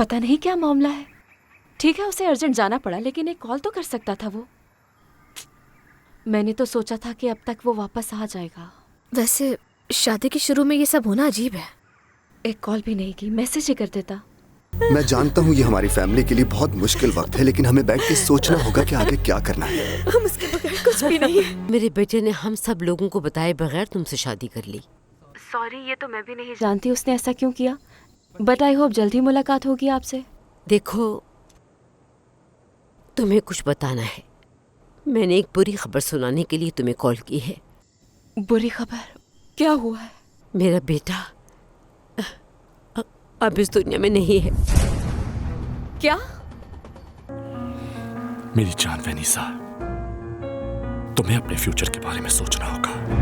पता नहीं क्या मामला है। ठीक है, उसे अर्जेंट जाना पड़ा, लेकिन एक कॉल तो कर सकता था वो। मैंने तो सोचा था कि अब तक वो वापस आ जाएगा। वैसे शादी के शुरू में ये सब होना अजीब है। एक कॉल भी नहीं की, मैसेज ही कर देता। मैं जानता हूँ ये हमारी फैमिली के लिए बहुत मुश्किल वक्त है, लेकिन हमें बैठ के सोचना होगा कि आगे क्या करना है। हम उसके बगैर कुछ भी नहीं। मेरे बेटे ने हम सब लोगों को बताए बगैर तुमसे शादी कर ली। सॉरी, ये तो मैं भी नहीं जानती उसने ऐसा क्यों किया, बट आई होप जल्दी मुलाकात होगी आपसे। देखो, तुम्हें कुछ बताना है। मैंने एक बुरी खबर सुनाने के लिए तुम्हें कॉल की है। बुरी खबर? क्या हुआ है? मेरा बेटा अब इस दुनिया में नहीं है। क्या? मेरी जान वेनिसा, तुम्हें अपने फ्यूचर के बारे में सोचना होगा।